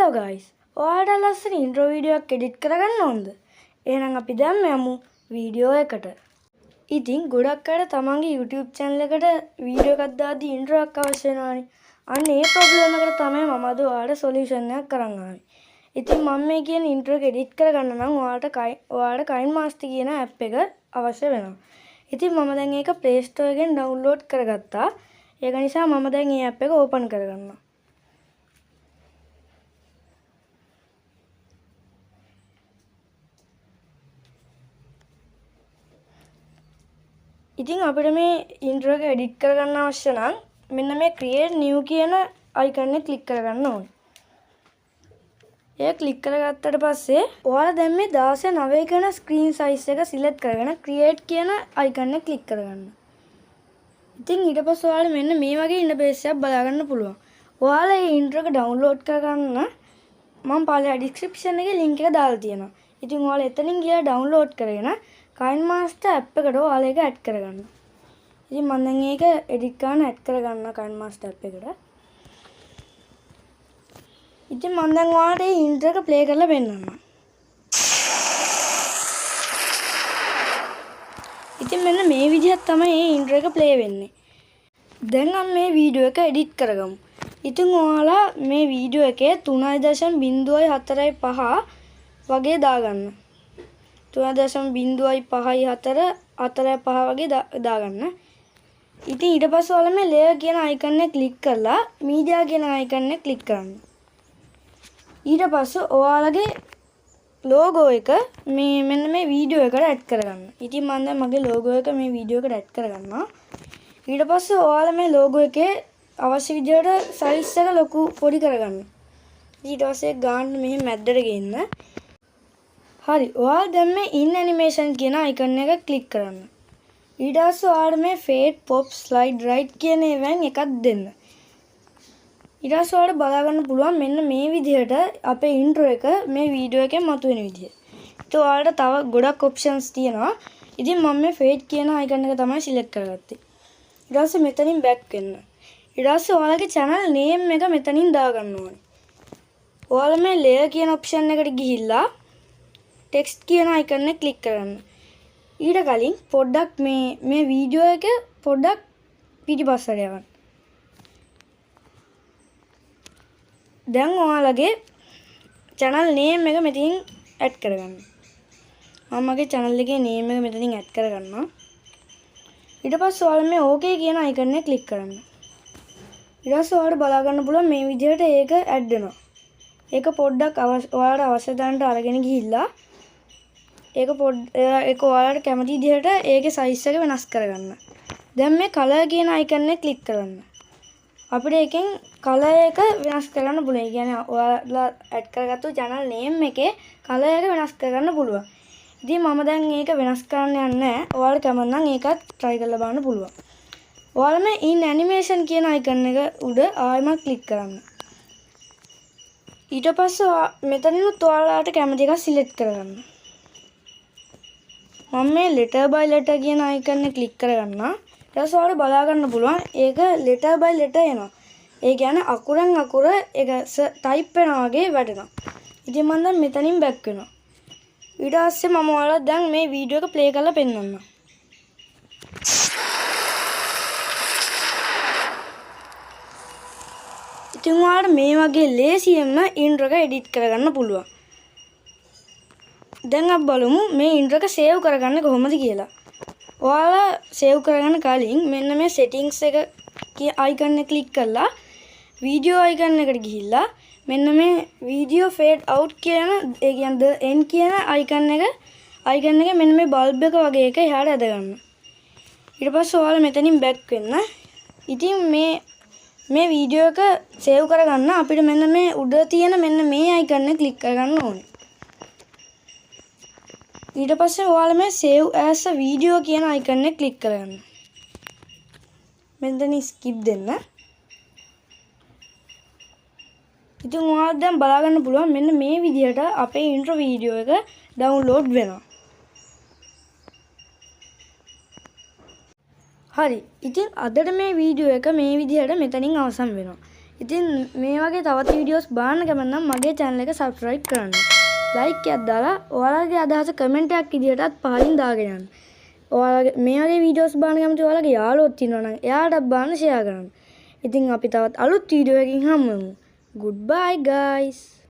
Hello guys. ඔයාලට ලස්සන intro video එකක් edit කරගන්න ඕනද? එහෙනම් අපි දැන් යමු video එකට. ඉතින් ගොඩක් අය තමන්ගේ YouTube channel එකට video එකක් දාද්දී intro එකක් අවශ්‍ය වෙනවානේ. අන්න ඒ problem එකට තමයි මම අද ඔයාලට solution එකක් කරන් ආවේ. ඉතින් මම මේ කියන intro එක edit කරගන්න නම් ඔයාලට KineMaster කියන app එක අවශ්‍ය වෙනවා. ඉතින් මම දැන් ඒක Play Store එකෙන් download කරගත්තා. ඒක නිසා මම දැන් මේ app එක open කරගන්නවා. ඉතින් අපිට මේ intro එක edit කරගන්න අවශ්‍ය නම් මෙන්න මේ create new කියන icon එක click කරගන්න ඕනේ. ඒක click කරගත්තට පස්සේ ඔයාලා දැන් මේ 16:9 කියන screen size එක select කරගෙන create කියන icon එක click කරගන්න. ඉතින් ඊට පස්සේ ඔයාලා මෙන්න මේ වගේ interface එකක් බලා ගන්න පුළුවන්. ඔයාලා මේ intro එක download කරගන්න මම පළවෙනි description එකේ link එක දාලා තියෙනවා. ඉතින් ඔයාලා එතනින් ගිහලා download කරගෙන KineMaster app එකට ඔයාලා ඒක add කරගන්න. ඉතින් මම දැන් ඒක edit කරන්න add කරගන්නවා KineMaster app එකට. ඉතින් මම දැන් ඔයාලට මේ intro එක play කරලා පෙන්නන්නම්. ඉතින් මෙන්න මේ විදිහට තමයි මේ intro එක play වෙන්නේ. දැන් අපි මේ වීඩියෝ එක edit කරගමු. ඉතින් ඔයාලා මේ වීඩියෝ එකේ 3.0.45 වගේ දාගන්න. 3.0.54 45 වගේ දාගන්න. ඉතින් ඊට පස්සේ ඔයාලා මේ layer කියන icon එක click කරලා media කියන icon එක click කරන්න. ඊට පස්සේ ඔයාලගේ logo එක මෙන්න මේ වීඩියෝ එකට add කරගන්න. ඉතින් මම දැන් මගේ logo එක මේ වීඩියෝ එකට add කරගන්නවා. ඊට පස්සේ ඔයාලා මේ logo එකේ අවශ්‍ය විදිහට size එක ලොකු පොඩි කරගන්න. ඊට පස්සේ ගාන්න මෙහෙ මැද්දට ගේන්න. හරි. ඔයාලා දැන් මේ in animation කියන icon එක click කරන්න. ඊට පස්සේ ඔයාලා මේ fade pop slide right කියන ඒවායින් එකක් දෙන්න. ඊට පස්සේ ඔයාලට බලා ගන්න පුළුවන් මෙන්න මේ විදිහට අපේ intro එක මේ වීඩියෝ එකෙන් මතුවෙන විදිය. ඒත් ඔයාලට තව ගොඩක් options තියෙනවා. ඉතින් මම මේ fade කියන icon එක තමයි select කරගත්තේ. ඊට පස්සේ මෙතනින් back වෙන්න. ඊට පස්සේ ඔයාලගේ channel name එක මෙතනින් දාගන්න ඕනේ. ඔයාලා මේ layer කියන option එකට ගිහිල්ලා text කියන icon එක click කරන්න. ඊට කලින් පොඩ්ඩක් මේ වීඩියෝ එක පොඩ්ඩක් පිටිපස්සට යවන්න. දැන් ඔයාලගේ channel name එක මෙතනින් add කරගන්න. මම මගේ channel එකේ name එක මෙතනින් add කරගන්නවා. ඊට පස්සේ ඔයාලා මේ OK කියන icon එක click කරන්න. ඊට පස්සේ ඔයාලට බලා ගන්න පුළුවන් මේ විදිහට ඒක add වෙනවා. ඒක පොඩ්ඩක් ඔයාලට අවශ්‍ය තැනට අරගෙන ගිහිල්ලා ඒක ඔයාලට කැමති විදිහට ඒකේ size එක වෙනස් කරගන්න. දැන් මේ color කියන icon එක click කරන්න. අපිට එකෙන් color එක වෙනස් කරන්න පුළුවන්. ඒ කියන්නේ ඔයාලා add කරගත්තු channel name එකේ color එක වෙනස් කරගන්න පුළුවන්. ඉතින් මම දැන් ඒක වෙනස් කරන්න යන්නේ නැහැ. ඔයාලට කැමති නම් ඒකත් try කරලා බලන්න පුළුවන්. ඔයාලා මේ in animation කියන icon එක උඩ ආයෙමත් click කරන්න. ඊට පස්සේ මෙතනිනුත් ඔයාලට කැමති එකක් select කරගන්න. මම මේ letter by letter කියන icon එක click කරගන්නවා. ඊට පස්සේ ඔයාලට බලා ගන්න පුළුවන් ඒක letter by letter එනවා. ඒ කියන්නේ අකුරෙන් අකුර ඒක type වෙනවා වගේ වැටෙනවා. ඉතින් මම දැන් මෙතනින් back වෙනවා. ඊට පස්සේ මම ඔයාලට දැන් මේ වීඩියෝ එක play කරලා පෙන්නන්නම්. ඉතින් ඔයාලට මේ වගේ ලේසියෙන්ම intro එක edit කරගන්න පුළුවන්. දැන් අපි බලමු මේ intro එක save කරගන්නේ කොහොමද කියලා. ඔයාලා save කරගන්න කලින් මෙන්න මේ settings එක icon එක click කරලා video icon එකට ගිහිල්ලා මෙන්න මේ video fade out කියන ඒ කියන්නේ the end කියන icon එකේ මෙන්න මේ bulb එක වගේ එක එහාට ඇද ගන්න. ඊට පස්සේ ඔයාලා මෙතනින් back වෙන්න. ඉතින් මේ වීඩියෝ එක save කරගන්න අපිට මෙන්න මේ උඩ තියෙන මෙන්න මේ icon එක click කරගන්න ඕනේ. ඊට පස්සේ ඔයාලා මේ save as a video කියන icon එක click කරගන්න. මෙතන skip දෙන්න. ඉතින් ඔයාලා දැන් බලා ගන්න පුළුවන් මෙන්න මේ විදිහට අපේ intro වීඩියෝ එක download වෙනවා. හරි. ඉතින් අදට මේ වීඩියෝ එක මේ විදිහට මෙතනින් අවසන් වෙනවා. ඉතින් මේ වගේ තවත් වීඩියෝස් බලන්න කැමති නම් මගේ channel එක subscribe කරන්න. like එකක් දාලා ඔයාලගේ අදහස comment එකක් විදියටත් පහලින් දාගෙන යන්න. ඔයාලගේ මේ වගේ වීඩියෝස් බලන්න කැමති ඔයාලගේ යාළුවෝ ඉන්නවා නම් එයාලටත් බලන්න share කරන්න. ඉතින් අපි තවත් අලුත් වීඩියෝ එකකින් හමු වෙමු. Goodbye guys.